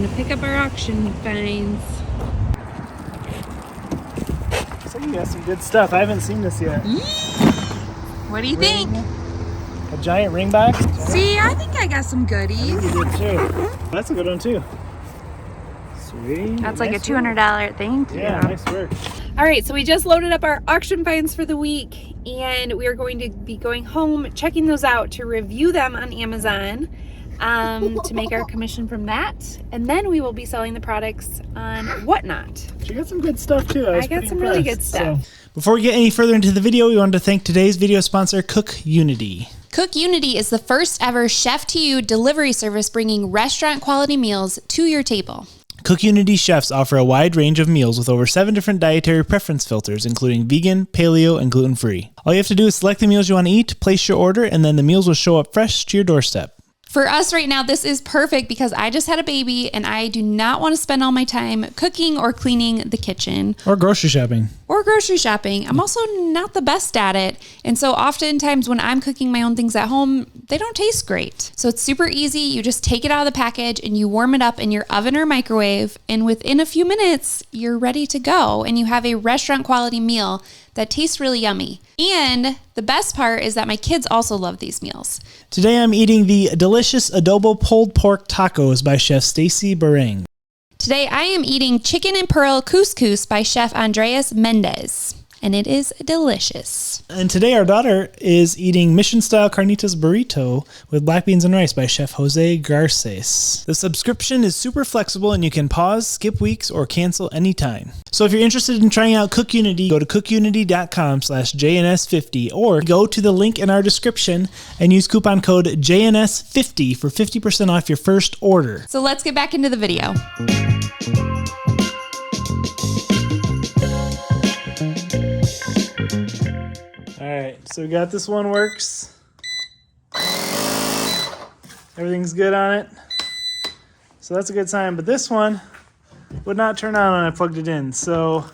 home to pick up our auction finds. Looks like you got some good stuff. I haven't seen this yet. What do you think? A giant ring box? See, I think I got some I goodies. think you did too. That's a good one too. Sweet. That's like nice a $200. Thank you. Yeah, nice work. All right, so we just loaded up our auction finds for the week, and we are going to be going home, checking those out to review them on Amazon, to make our commission from that, and then we will be selling the products on Whatnot. She got some good stuff too. I got some really good stuff. So, before we get any further into the video, we wanted to thank today's video sponsor, Cook Unity. Cook Unity is the first ever chef-to-you delivery service bringing restaurant quality meals to your table. Cook Unity chefs offer a wide range of meals with over 7 different dietary preference filters, including vegan, paleo, and gluten-free. All you have to do is select the meals you want to eat, place your order, and then the meals will show up fresh to your doorstep. For us right now, this is perfect because I just had a baby and I do not want to spend all my time cooking or cleaning the kitchen. Or grocery shopping. I'm also not the best at it. And so oftentimes when I'm cooking my own things at home, they don't taste great. So it's super easy. You just take it out of the package and you warm it up in your oven or microwave. And within a few minutes, you're ready to go. And you have a restaurant quality meal that tastes really yummy. And the best part is that my kids also love these meals. Today I'm eating the delicious adobo pulled pork tacos by Chef Stacy Bareng. Today I am eating chicken and pearl couscous by Chef Andreas Mendez. And it is delicious. And today our daughter is eating mission-style carnitas burrito with black beans and rice by Chef Jose Garces. The subscription is super flexible and you can pause, skip weeks, or cancel anytime. So if you're interested in trying out Cook Unity, go to cookunity.com/JNS50 or go to the link in our description and use coupon code JNS50 for 50% off your first order. So let's get back into the video. Alright, so we got this one works. Everything's good on it. So that's a good sign, but this one would not turn on when I plugged it in. So,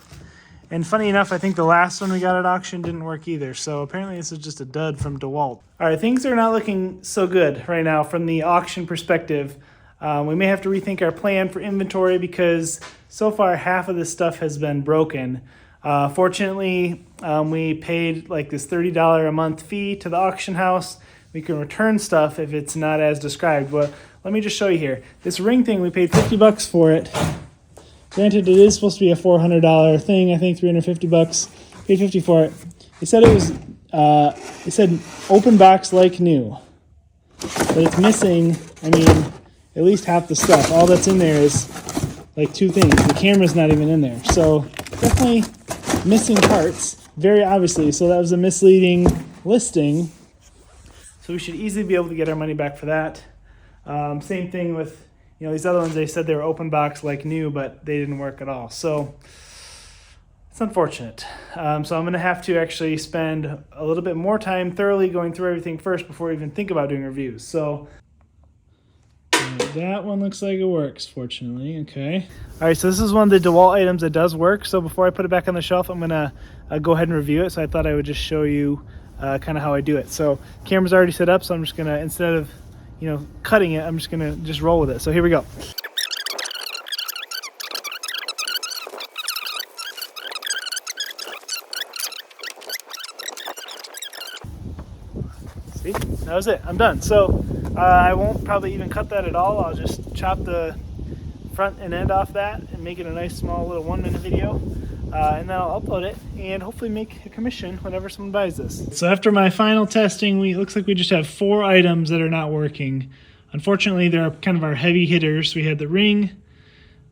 and funny enough, I think the last one we got at auction didn't work either. So apparently this is just a dud from DeWalt. Alright, things are not looking so good right now from the auction perspective. We may have to rethink our plan for inventory because so far half of this stuff has been broken. Fortunately, we paid like this $30 a month fee to the auction house. We can return stuff if it's not as described. Well, let me just show you here. This ring thing, we paid $50 for it. Granted, it is supposed to be a $400 thing. I think $350. Paid $50 for it. They said it was. It said open box like new, but it's missing. I mean, at least half the stuff. All that's in there is like 2 things. The camera's not even in there. So definitely missing parts, very obviously. So that was a misleading listing. So we should easily be able to get our money back for that. Same thing with, these other ones. They said they were open box like new, but they didn't work at all. So it's unfortunate. So I'm going to have to actually spend a little bit more time thoroughly going through everything first before I even think about doing reviews. So that one looks like it works, fortunately. Okay. All right, so this is one of the DeWalt items that does work. So before I put it back on the shelf, I'm going to go ahead and review it. So I thought I would just show you kind of how I do it. So camera's already set up, so I'm just going to, instead of, cutting it, I'm just going to just roll with it. So here we go. See, that was it. I'm done. So I won't probably even cut that at all. I'll just chop the front and end off that and make it a nice small little 1-minute video. And then I'll upload it and hopefully make a commission whenever someone buys this. So after my final testing, it looks like we just have 4 items that are not working. Unfortunately, they're kind of our heavy hitters. We had the ring,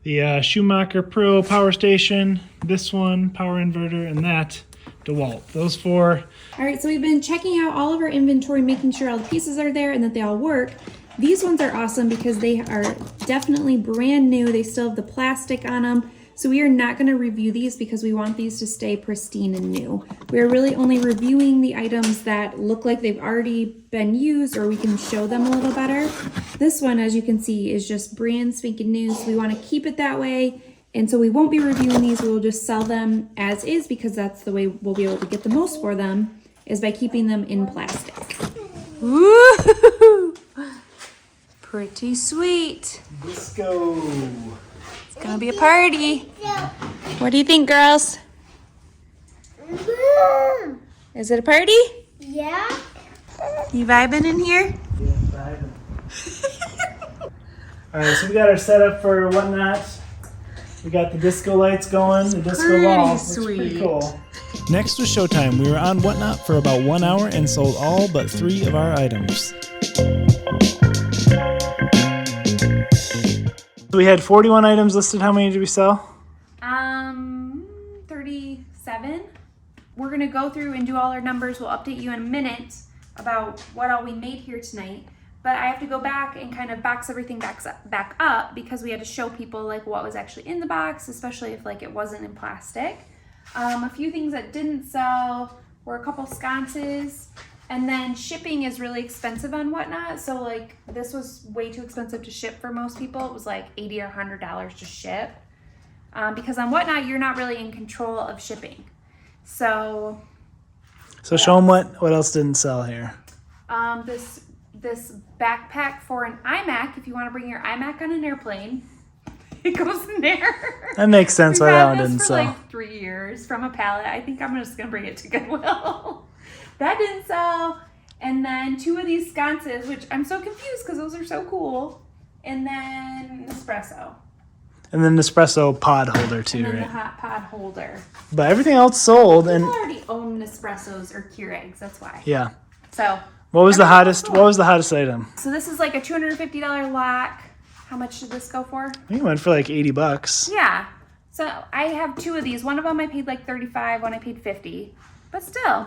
the Schumacher Pro power station, this one, power inverter, and that DeWalt. Those 4. All right, so we've been checking out all of our inventory, making sure all the pieces are there and that they all work. These ones are awesome because they are definitely brand new. They still have the plastic on them. So we are not going to review these because we want these to stay pristine and new. We're really only reviewing the items that look like they've already been used or we can show them a little better. This one, as you can see, is just brand spanking new. So we want to keep it that way. And so we won't be reviewing these. We'll just sell them as is because that's the way we'll be able to get the most for them, is by keeping them in plastic. Woo! Pretty sweet. Disco. It's gonna be a party. What do you think, girls? Is it a party? Yeah. You vibing in here? Yeah, vibing. All right, so we got our setup for Whatnot. We got the disco lights going, the disco Pretty ball. Looks sweet. pretty cool. Next was showtime. We were on Whatnot for about 1 hour and sold all but 3 of our items. So we had 41 items listed. How many did we sell? 37. We're gonna go through and do all our numbers. We'll update you in a minute about what all we made here tonight. But I have to go back and kind of box everything back up because we had to show people like what was actually in the box, especially if like it wasn't in plastic. A few things that didn't sell were a couple sconces, and then shipping is really expensive on Whatnot. So like this was way too expensive to ship for most people. It was like $80 or $100 to ship because on Whatnot you're not really in control of shipping. So show them what else didn't sell here. This backpack for an iMac, if you want to bring your iMac on an airplane, it goes in there. That makes sense why that one We've had didn't this for sell. like 3 years from a pallet. I think I'm just going to bring it to Goodwill. That didn't sell. And then 2 of these sconces, which I'm so confused because those are so cool. And then Nespresso. And then Nespresso pod holder too, And then right? the hot pod holder. But everything else sold, and People already own Nespressos or Keurigs, that's why. yeah. So What was the everything hottest? cool. What was the hottest item? So this is like a $250 lock. How much did this go for? I think it went for like $80. Yeah. So I have 2 of these. One of them I paid like $35, one I paid $50. But still.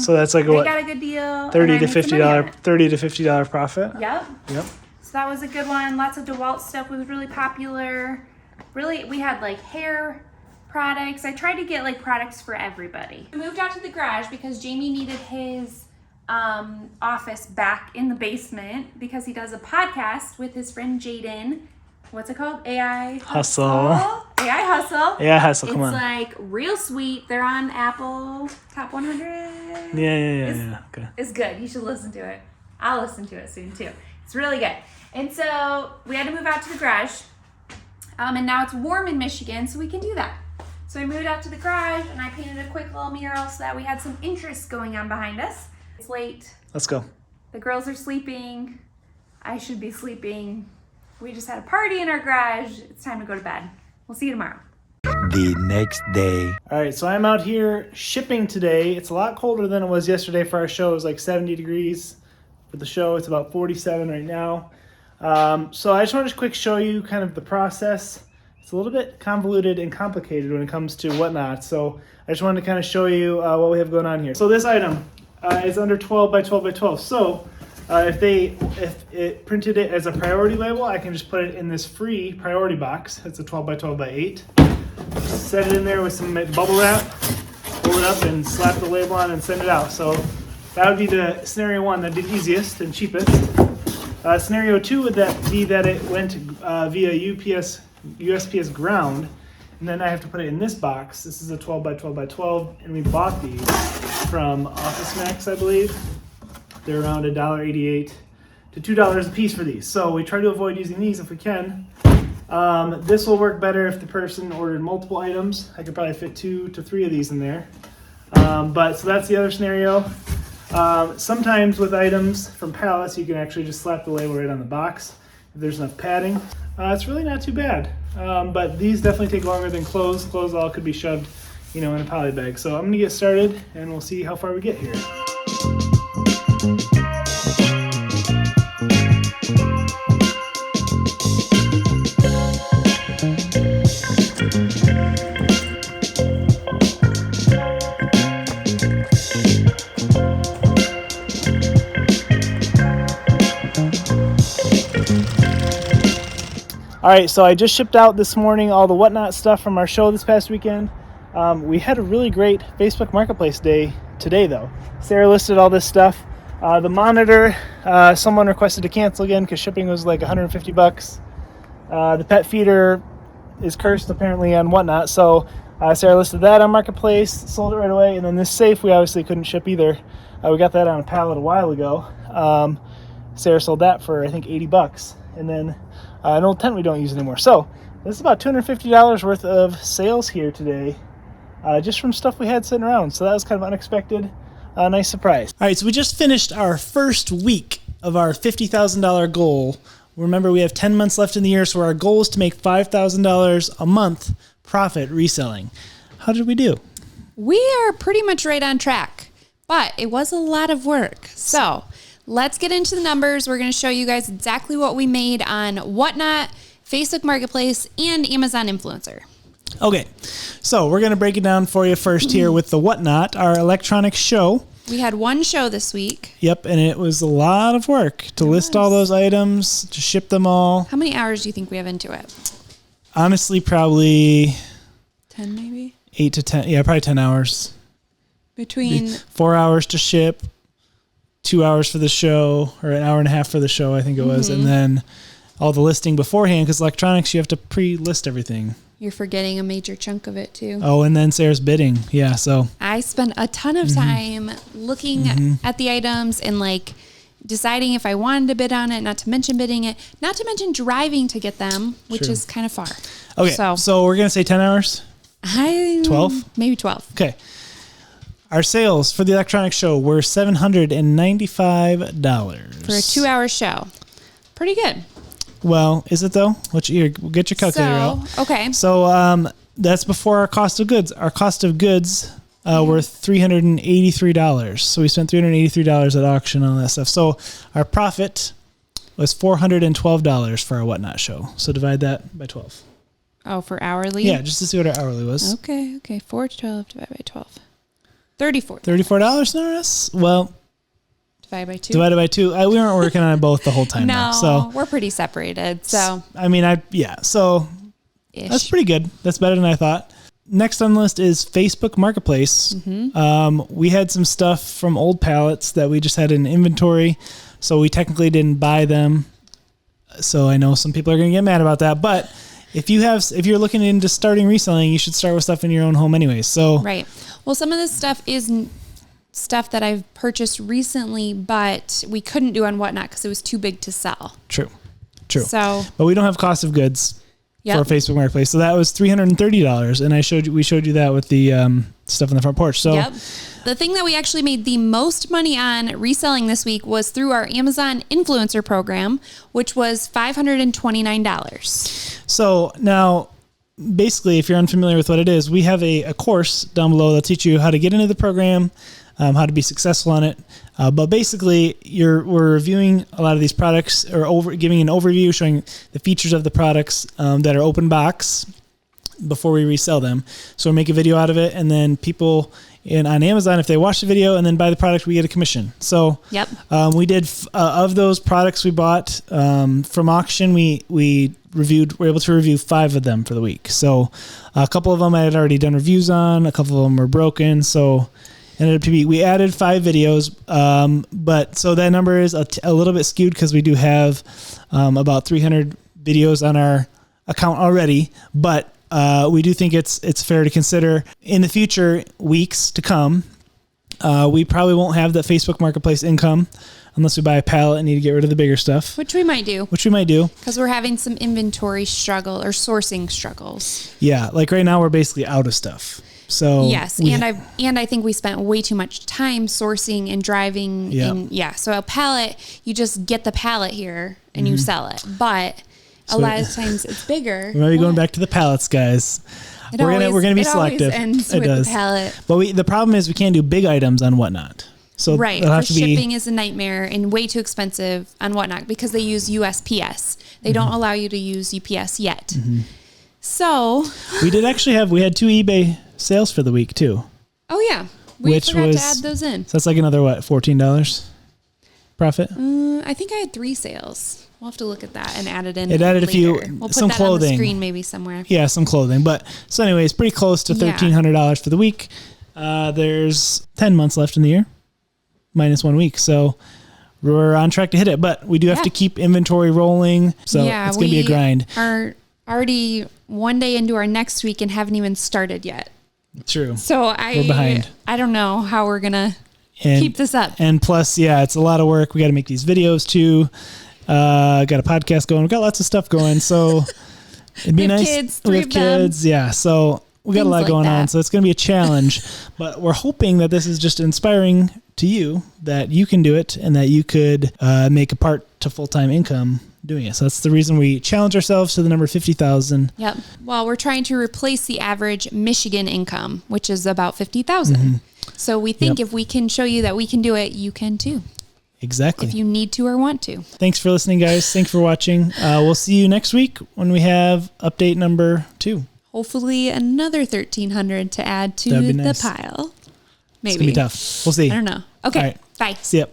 So that's like they what? got a good deal. $30 and I to made some money on $50, it. $30 to $50 profit. Yep. Yep. So that was a good one. Lots of DeWalt stuff was really popular. Really, we had like hair products. I tried to get like products for everybody. We moved out to the garage because Jamie needed his office back in the basement because he does a podcast with his friend Jaden. What's it called? AI Hustle. AI Hustle. Yeah, Hustle. Come It's on. like real sweet. They're on Apple Top 100. Yeah. Okay. It's good. You should listen to it. I'll listen to it soon too. It's really good. And so we had to move out to the garage. And now it's warm in Michigan, so we can do that. So we moved out to the garage and I painted a quick little mural so that we had some interest going on behind us. It's late. Let's go. The girls are sleeping. I should be sleeping. We just had a party in our garage. It's time to go to bed. We'll see you tomorrow. The next day. All right, so I'm out here shipping today. It's a lot colder than it was yesterday for our show. It was like 70 degrees for the show. It's about 47 right now. So I just wanted to quick show you kind of the process. It's a little bit convoluted and complicated when it comes to Whatnot. So I just wanted to kind of show you what we have going on here. So this item is under 12 by 12 by 12. So if it printed it as a priority label, I can just put it in this free priority box. It's a 12 by 12 by 8. Set it in there with some bubble wrap, pull it up and slap the label on and send it out. So that would be the scenario 1, that'd be the easiest and cheapest. Scenario 2 would be that it went via USPS ground, and then I have to put it in this box. This is a 12 by 12 by 12, and we bought these from Office Max, I believe. They're around $1.88 to $2 a piece for these. So we try to avoid using these if we can. This will work better if the person ordered multiple items. I could probably fit 2 to 3 of these in there. But so that's the other scenario. Sometimes with items from pallets, you can actually just slap the label right on the box if there's enough padding. It's really not too bad. But these definitely take longer than clothes. Clothes all could be shoved, in a poly bag. So I'm gonna get started and we'll see how far we get here. All right, so I just shipped out this morning all the Whatnot stuff from our show this past weekend. We had a really great Facebook Marketplace day today, though. Sarah listed all this stuff. The monitor, someone requested to cancel again because shipping was like $150. The pet feeder is cursed apparently on Whatnot, so Sarah listed that on Marketplace, sold it right away. And then this safe we obviously couldn't ship either. We got that on a pallet a while ago. Sarah sold that for, I think, $80. And then an old tent we don't use anymore. So this is about $250 worth of sales here today, just from stuff we had sitting around. So that was kind of unexpected. Nice surprise. All right, so we just finished our first week of our $50,000 goal. Remember, we have 10 months left in the year, so our goal is to make $5,000 a month profit reselling. How did we do? We are pretty much right on track, but it was a lot of work. So let's get into the numbers. We're going to show you guys exactly what we made on Whatnot, Facebook Marketplace, and Amazon Influencer. Okay, so we're going to break it down for you first here with the Whatnot, our electronic show. We had one show this week. Yep, and it was a lot of work to list all those items, to ship them all. How many hours do you think we have into it? Honestly, probably 10 maybe? 8 to 10. Yeah, probably 10 hours. Between 4 hours to ship, 2 hours for the show, or an hour and a half for the show, I think it was. And then all the listing beforehand, because electronics, you have to pre-list everything. You're forgetting a major chunk of it too. Oh, and then Sarah's bidding. Yeah, so. I spent a ton of time looking at the items and like deciding if I wanted to bid on it, not to mention bidding it, not to mention driving to get them, which True. is kind of far. Okay, so we're going to say 10 hours? 12? Maybe 12. Okay. Our sales for the electronics show were $795. For a 2-hour show. Pretty good. Well, is it though? We'll get your calculator out. Okay. So that's before our cost of goods. Our cost of goods were $383. So we spent $383 at auction on that stuff. So our profit was $412 for our Whatnot show. So divide that by 12. Oh, for hourly? Yeah, just to see what our hourly was. Okay. 412 divided by 12. $34. $34? No, that's, well, Divided by 2. divided by 2. We weren't working on it both the whole time. No, So we're pretty separated. So, I mean, so ish. that's pretty good. That's better than I thought. Next on the list is Facebook Marketplace. We had some stuff from old pallets that we just had in inventory, so we technically didn't buy them. So I know some people are going to get mad about that, but if you're looking into starting reselling, you should start with stuff in your own home anyway. So right. Well, some of this stuff is stuff that I've purchased recently, but we couldn't do on Whatnot because it was too big to sell. True. So, But we don't have cost of goods for Facebook Marketplace, so that was $330, and we showed you that with the stuff on the front porch. So. Yep. The thing that we actually made the most money on reselling this week was through our Amazon Influencer program, which was $529. So now, basically, if you're unfamiliar with what it is, we have a course down below that'll teach you how to get into the program, how to be successful on it. But basically, we're reviewing a lot of these products, or giving an overview, showing the features of the products that are open box before we resell them. So we make a video out of it, and then people on Amazon, if they watch the video and then buy the product, we get a commission. So yep. We did of those products we bought from auction, we were able to review 5 of them for the week. So a couple of them I had already done reviews on, a couple of them were broken. So ended up to be, we added 5 videos, but so that number is a little bit skewed because we do have about 300 videos on our account already, but we do think it's fair to consider in the future weeks to come. We probably won't have the Facebook Marketplace income unless we buy a pallet and need to get rid of the bigger stuff. Which we might do. Because we're having some inventory struggle or sourcing struggles. Yeah, like right now we're basically out of stuff. So yes, and I think we spent way too much time sourcing and driving. Yeah. So a pallet, you just get the pallet here and you sell it, but a lot of times it's bigger. We might be going back to the pallets, guys. We're gonna be selective. It always ends with the pallet. But the problem is we can't do big items on Whatnot. So right, for shipping is a nightmare and way too expensive on Whatnot because they use USPS. They don't allow you to use UPS yet. So we had 2 eBay sales for the week too. Oh yeah, we forgot to add those in. So that's like another $14 profit. I think I had 3 sales. We'll have to look at that and add it in. It added later. a few, we'll put some that clothing. on the screen maybe somewhere. Yeah, some clothing. But so anyways, pretty close to $1,300 for the week. There's 10 months left in the year, minus 1 week. So we're on track to hit it. But we do have to keep inventory rolling. So it's going to be a grind. Are already one day into our next week and haven't even started yet. True. So we're behind. I don't know how we're going to And, keep this up. And plus, yeah, it's a lot of work. We got to make these videos too. Got a podcast going. We got lots of stuff going. So it'd be We have nice. kids, We three have of them. kids. Yeah. So we got a Things lot like going on. that. So it's going to be a challenge, but we're hoping that this is just inspiring to you, that you can do it and that you could make a part to full-time income doing it. So that's the reason we challenge ourselves to the number 50,000. Yep. Well, we're trying to replace the average Michigan income, which is about 50,000. So we think if we can show you that we can do it, you can too. Exactly. If you need to or want to. Thanks for listening, guys. Thanks for watching. We'll see you next week when we have update number 2. Hopefully another 1,300 to add to That'd be the nice. pile. It's Maybe. going to be tough. We'll see. I don't know. Okay. All right. Bye. See ya.